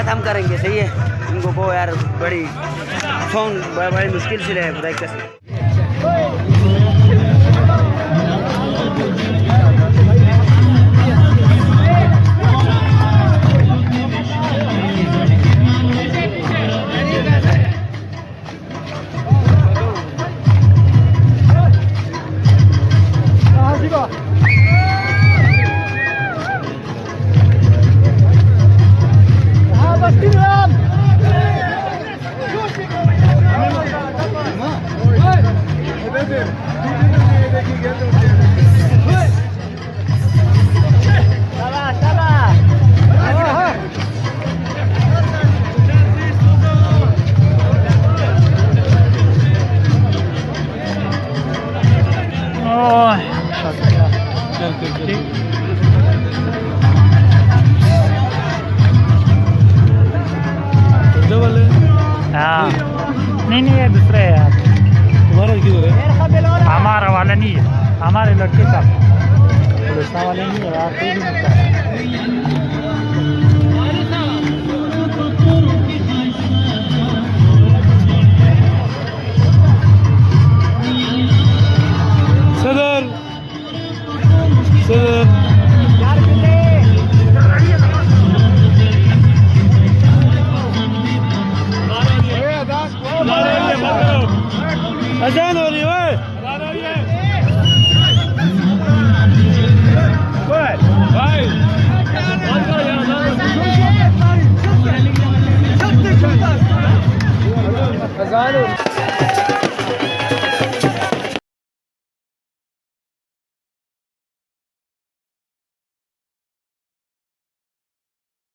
बात हम करेंगे, सही है। इनको को यार बड़ी फोन बड़ी मुश्किल से है खुदा कसम। हाँ नहीं ये दूसरा है यार। तुम्हारा किधर है? हमारा वाला नहीं है, हमारे लड़के का दूसरा वाला नहीं है यार। कोई भी मिलता है। सदर सदर अजान हो रही है भाई। अजान हो